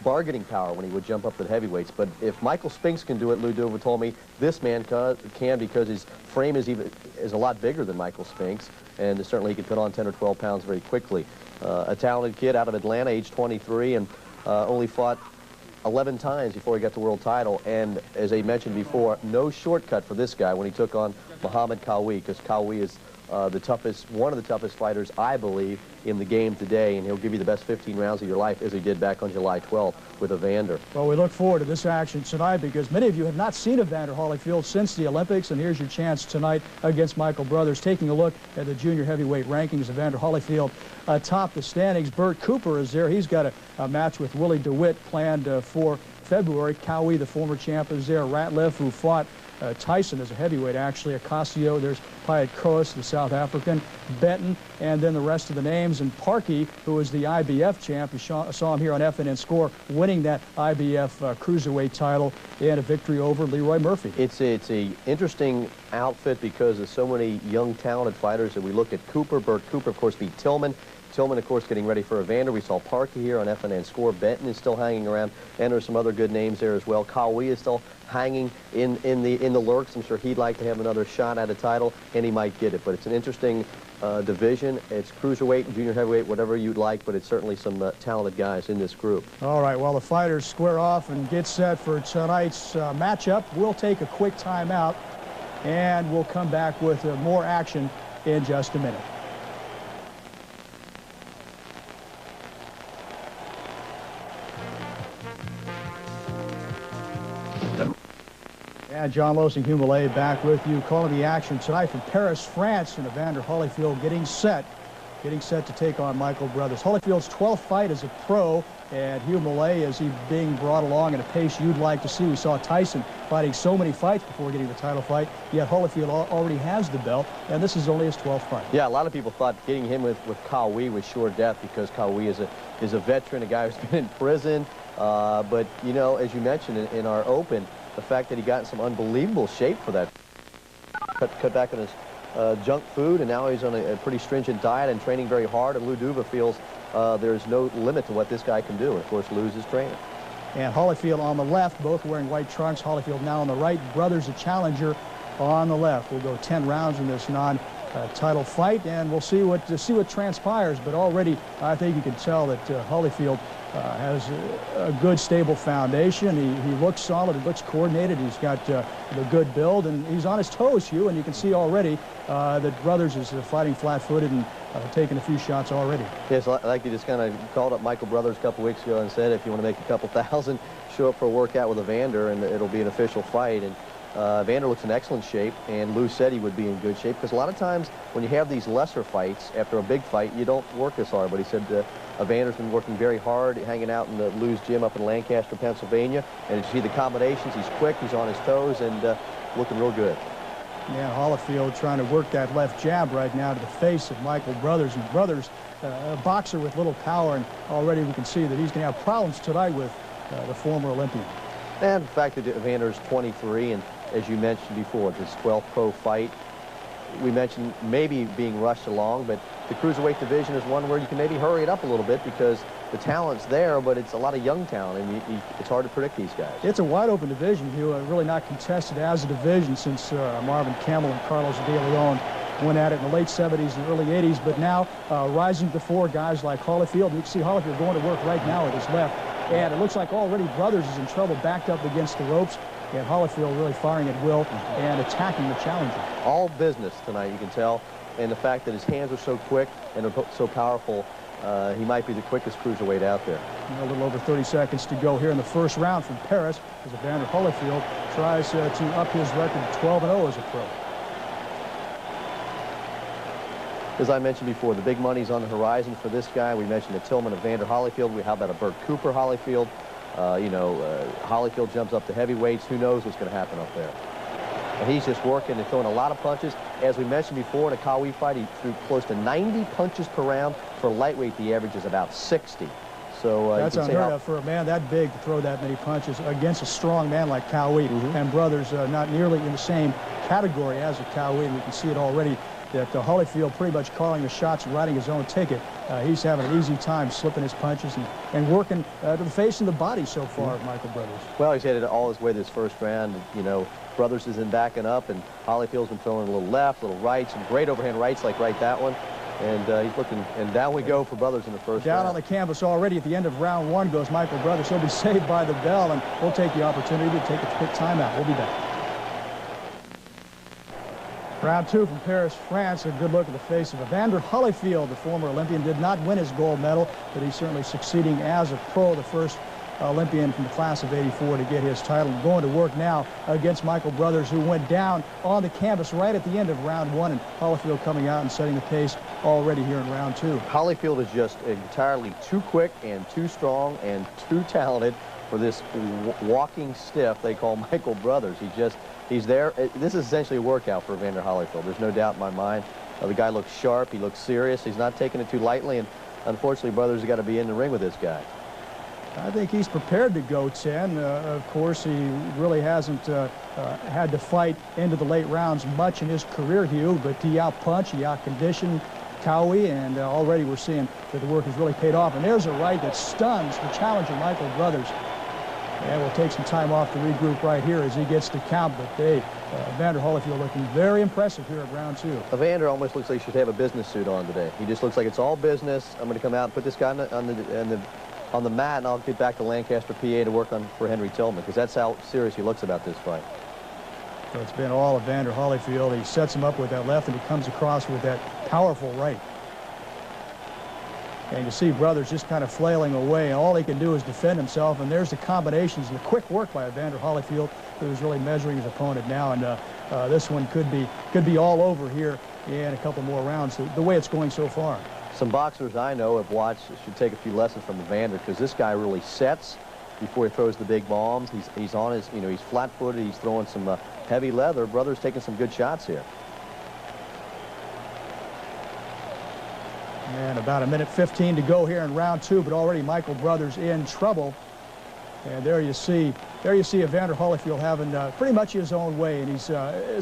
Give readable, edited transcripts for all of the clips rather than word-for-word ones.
bargaining power when he would jump up to the heavyweights. But if Michael Spinks can do it, Lou Duva told me, this man can because his frame is a lot bigger than Michael Spinks, and certainly he can put on 10 or 12 pounds very quickly. A talented kid out of Atlanta, age 23, and only fought 11 times before he got the world title. And as I mentioned before, no shortcut for this guy when he took on Muhammad Qawi, because Qawi is one of the toughest fighters, I believe, in the game today, and he'll give you the best 15 rounds of your life, as he did back on July 12th with Evander. Well, we look forward to this action tonight because many of you have not seen Evander Holyfield since the Olympics, and here's your chance tonight against Michael Brothers. Taking a look at the junior heavyweight rankings, Evander Holyfield atop the standings. Bert Cooper is there. He's got a match with Willie DeWitt planned for February. Qawi, the former champ, is there. Ratliff, who fought Tyson as a heavyweight, actually. Ocasio, there's Piat Kroos, the South African, Benton, and then the rest of the names. And Parkey, who is the IBF champ, you saw him here on FNN Score, winning that IBF cruiserweight title and a victory over Leroy Murphy. It's a interesting outfit because there's so many young, talented fighters that we look at. Cooper, Bert Cooper, of course, beat Tillman. Tillman, of course, getting ready for Evander. We saw Parkey here on FNN Score. Benton is still hanging around, and there's some other good names there as well. Qawi is still hanging in the lurks. I'm sure he'd like to have another shot at a title, and he might get it. But it's an interesting division. It's cruiserweight, junior heavyweight, whatever you'd like, but it's certainly some talented guys in this group. All right, while the fighters square off and get set for tonight's matchup, we'll take a quick timeout, and we'll come back with more action in just a minute. And John Losing-Humillet back with you, calling the action tonight from Paris, France, and Evander Holyfield getting set to take on Michael Brothers. Holyfield's 12th fight as a pro, and Humillet, is he being brought along at a pace you'd like to see? We saw Tyson fighting so many fights before getting the title fight, yet Holyfield already has the belt, and this is only his 12th fight. Yeah, a lot of people thought getting him with Qawi was sure death because Qawi is a veteran, a guy who's been in prison. But, you know, as you mentioned in our open, the fact that he got in some unbelievable shape for that, cut back on his junk food, and now he's on a pretty stringent diet and training very hard, and Lou Duva feels there's no limit to what this guy can do, and of course Lou's his trainer. And Holyfield on the left, both wearing white trunks. Holyfield now on the right. Brothers a challenger on the left. We'll go 10 rounds in this non-title fight, and we'll see what transpires. But already, I think you can tell that Holyfield has a good, stable foundation. He looks solid. He looks coordinated. He's got the good build, and he's on his toes, Hugh. And you can see already that Brothers is fighting flat-footed and taking a few shots already. Yes, like you just kind of called up Michael Brothers a couple weeks ago and said, if you want to make a couple thousand, show up for a workout with Evander, and it'll be an official fight. And Evander looks in excellent shape, and Lou said he would be in good shape, because a lot of times when you have these lesser fights after a big fight, you don't work as hard. But he said Evander's been working very hard, hanging out in the Lou's gym up in Lancaster, Pennsylvania, and you see the combinations. He's quick, he's on his toes, and looking real good. Yeah, Holyfield trying to work that left jab right now to the face of Michael Brothers. And Brothers, a boxer with little power, and already we can see that he's going to have problems tonight with the former Olympian. And the fact that Evander's 23, and as you mentioned before, his 12th pro fight, we mentioned maybe being rushed along, but the cruiserweight division is one where you can maybe hurry it up a little bit because the talent's there, but it's a lot of young talent, and it's hard to predict these guys. It's a wide-open division, Hugh, really not contested as a division since Marvin Campbell and Carlos De Leon went at it in the late 70s and early 80s, but now rising to the fore, guys like Holyfield. You can see Holyfield going to work right now with his left, and it looks like already Brothers is in trouble, backed up against the ropes. And Holyfield really firing at will and attacking the challenger. All business tonight, you can tell. And the fact that his hands are so quick and are so powerful, he might be the quickest cruiserweight out there. A little over 30 seconds to go here in the first round from Paris as Evander Holyfield tries to up his record to 12-0 as a pro. As I mentioned before, the big money's on the horizon for this guy. We mentioned the Tillman, Evander Holyfield. How about a Bert Cooper Holyfield? Holyfield jumps up to heavyweights. Who knows what's going to happen up there? And he's just working and throwing a lot of punches. As we mentioned before, in a Qawi fight, he threw close to 90 punches per round. For lightweight, the average is about 60. So that's unheard of for a man that big to throw that many punches against a strong man like Qawi. And Brothers not nearly in the same category as a Qawi. We can see it already that Holyfield pretty much calling the shots and writing his own ticket. He's having an easy time slipping his punches and working to the face and the body so far, Michael Brothers. Well, he's headed all his way this first round. You know, Brothers isn't backing up, and Holyfield's been throwing a little left, a little right, some great overhand rights like right that one. And he's looking, and down we go for Brothers in the first round. Down on the canvas already at the end of round one goes Michael Brothers. He'll be saved by the bell, and we'll take the opportunity to take a quick timeout. We'll be back. Round two from Paris, France. A good look at the face of Evander Holyfield, the former Olympian. Did not win his gold medal, but he's certainly succeeding as a pro, the first Olympian from the class of '84 to get his title. And going to work now against Michael Brothers, who went down on the canvas right at the end of round one, and Holyfield coming out and setting the pace already here in round two. Holyfield is just entirely too quick and too strong and too talented for this walking stiff they call Michael Brothers. He's there. This is essentially a workout for Evander Holyfield. There's no doubt in my mind. The guy looks sharp. He looks serious. He's not taking it too lightly, and unfortunately, Brothers has got to be in the ring with this guy. I think he's prepared to go 10. Of course, he really hasn't had to fight into the late rounds much in his career, Hugh, but he out-punched, he out-conditioned Cowie, and already we're seeing that the work has really paid off. And there's a right that stuns the challenger, Michael Brothers. And we'll take some time off to regroup right here as he gets the count. But Evander Holyfield looking very impressive here at round two. Evander almost looks like he should have a business suit on today. He just looks like it's all business. I'm going to come out and put this guy on the mat, and I'll get back to Lancaster, PA to work for Henry Tillman, because that's how serious he looks about this fight. So it's been all Evander Holyfield. He sets him up with that left, and he comes across with that powerful right. And you see Brothers just kind of flailing away, and all he can do is defend himself. And there's the combinations and the quick work by Evander Holyfield, who's really measuring his opponent now. And this one could be all over here in a couple more rounds, the way it's going so far. Some boxers I know have watched should take a few lessons from Evander, because this guy really sets before he throws the big bombs. He's on his, he's flat-footed. He's throwing some heavy leather. Brothers taking some good shots here. And about a minute 15 to go here in round two, but already Michael Brothers in trouble. And there you see Evander Holyfield having pretty much his own way, and he's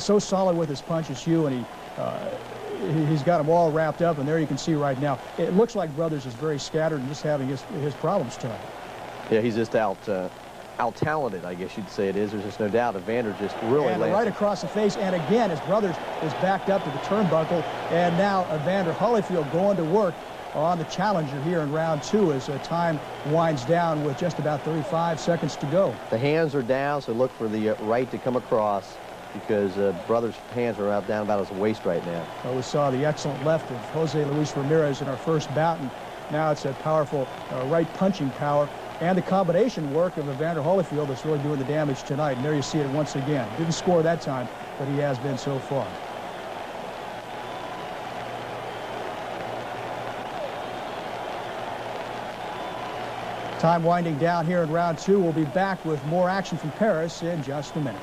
so solid with his punches, Hugh, and he's got them all wrapped up. And there you can see right now, it looks like Brothers is very scattered and just having his problems tonight. Yeah, he's just out-talented, I guess you'd say it is. There's just no doubt. Evander just really lands right across the face, and again, his Brothers is backed up to the turnbuckle, and now Evander Holyfield going to work on the challenger here in round two as time winds down with just about 35 seconds to go. The hands are down, so look for the right to come across, because Brothers' hands are down about his waist right now. Well, we saw the excellent left of Jose Luis Ramirez in our first bout, and now it's that powerful right punching power and the combination work of Evander Holyfield that's really doing the damage tonight. And there you see it once again. Didn't score that time, but he has been so far. Time winding down here in round two. We'll be back with more action from Paris in just a minute.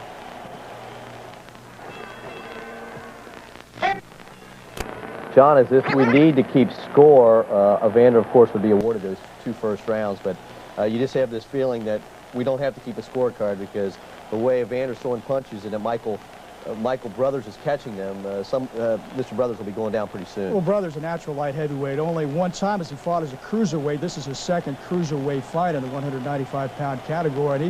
John, as if we need to keep score, Evander, of course, would be awarded those two first rounds, but you just have this feeling that we don't have to keep a scorecard, because the way Evander's throwing punches and that Michael Brothers is catching them, Mr. Brothers will be going down pretty soon. Well, Brothers a natural light heavyweight. Only one time has he fought as a cruiserweight. This is his second cruiserweight fight in the 195-pound category, and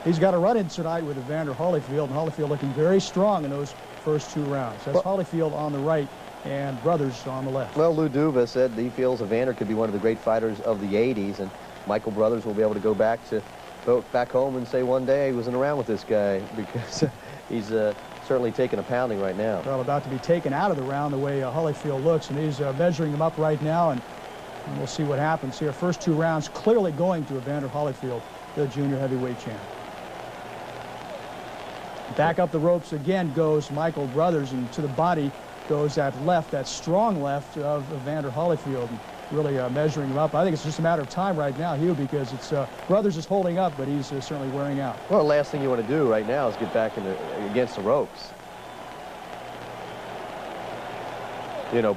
he's got a run-in tonight with Evander Holyfield, and Holyfield looking very strong in those first two rounds. That's Holyfield on the right and Brothers on the left. Well, Lou Duva said he feels Evander could be one of the great fighters of the 80s, and Michael Brothers will be able to go back home and say one day he wasn't around with this guy, because he's certainly taking a pounding right now. Well, about to be taken out of the round the way Holyfield looks, and he's measuring him up right now, and we'll see what happens here. First two rounds clearly going to Evander Holyfield, the junior heavyweight champ. Back up the ropes again goes Michael Brothers, and to the body goes that left, that strong left of Evander Holyfield, really measuring him up. I think it's just a matter of time right now, Hugh, because it's Brothers is holding up, but he's certainly wearing out. Well, the last thing you want to do right now is get back against the ropes.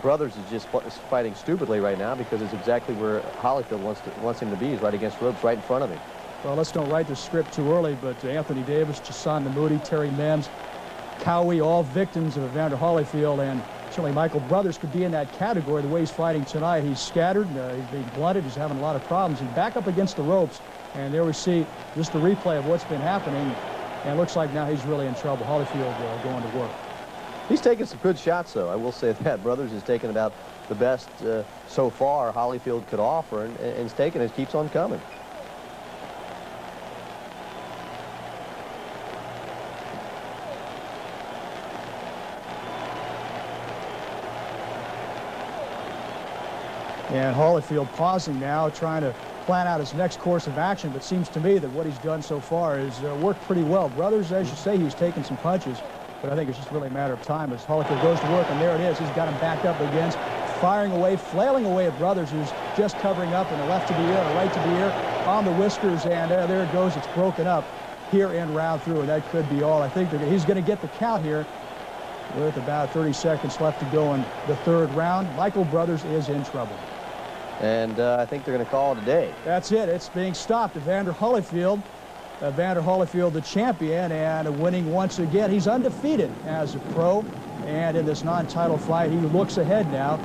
Brothers is just fighting stupidly right now, because it's exactly where Holyfield wants him to be. He's right against ropes, right in front of him. Well, let's don't write the script too early, but Anthony Davis, Jason Namoudi, Terry Mims, Cowie, all victims of Evander Holyfield, and certainly Michael Brothers could be in that category the way he's fighting tonight. He's scattered, he's being blunted, he's having a lot of problems. He's back up against the ropes, and there we see just the replay of what's been happening, and it looks like now he's really in trouble. Holyfield going to work. He's taking some good shots, though. I will say that. Brothers is taking about the best so far Holyfield could offer, and he's taking it, keeps on coming. And Holyfield pausing now, trying to plan out his next course of action, but seems to me that what he's done so far has worked pretty well. Brothers, as you say, he's taken some punches, but I think it's just really a matter of time as Holyfield goes to work, and there it is. He's got him backed up against, firing away, flailing away at Brothers, who's just covering up in the left to the ear, and the right to the ear, on the whiskers, and there it goes. It's broken up here in round through, and that could be all. I think he's going to get the count here with about 30 seconds left to go in the third round. Michael Brothers is in trouble. And I think they're going to call it a day. That's it. It's being stopped. Evander Holyfield, the champion, and winning once again. He's undefeated as a pro, and in this non-title fight, he looks ahead now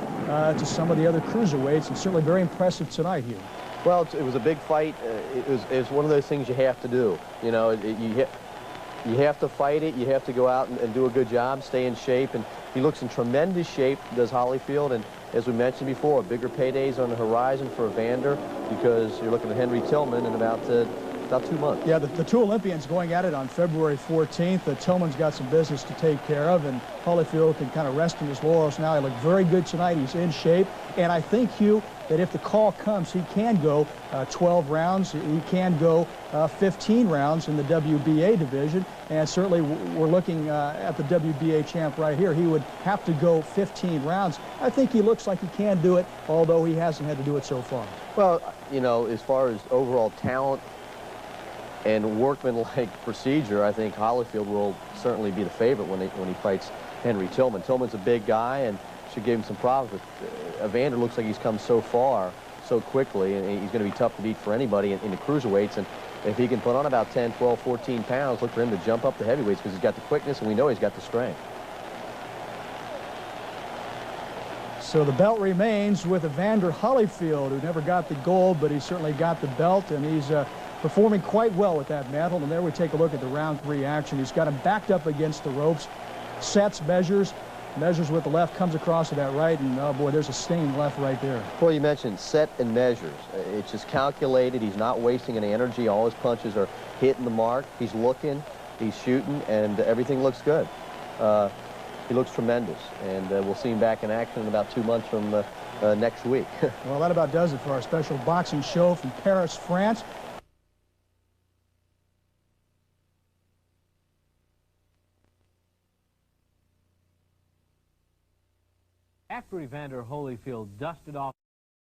to some of the other cruiserweights, and certainly very impressive tonight here. Well, it was a big fight. It was one of those things you have to do. You know, you have to fight it. You have to go out and do a good job, stay in shape, and he looks in tremendous shape, does Holyfield, and as we mentioned before, bigger paydays on the horizon for Evander because you're looking at Henry Tillman in about 2 months. Yeah, the two Olympians going at it on February 14th. Tillman's got some business to take care of, and Holyfield can kind of rest in his laurels now. He looked very good tonight. He's in shape, and I think, Hugh, that if the call comes, he can go 12 rounds. He can go 15 rounds in the WBA division, and certainly we're looking at the WBA champ right here. He would have to go 15 rounds. I think he looks like he can do it, although he hasn't had to do it so far. Well, you know, as far as overall talent and workmanlike procedure, I think Holyfield will certainly be the favorite when he fights Henry Tillman. Tillman's a big guy and should give him some problems, but Evander looks like he's come so far so quickly, and he's going to be tough to beat for anybody in the cruiserweights. And if he can put on about 10, 12, 14 pounds, look for him to jump up the heavyweights because he's got the quickness, and we know he's got the strength. So the belt remains with Evander Holyfield, who never got the gold, but he certainly got the belt, and he's performing quite well with that mantle. And there we take a look at the round 3 action. He's got him backed up against the ropes, sets, measures with the left, comes across to that right, and oh boy, there's a stinging left right there. Well, you mentioned set and measures. It's just calculated. He's not wasting any energy. All his punches are hitting the mark. He's looking, he's shooting, and everything looks good. He looks tremendous, and we'll see him back in action in about 2 months from next week. Well, that about does it for our special boxing show from Paris, France. After Evander Holyfield dusted off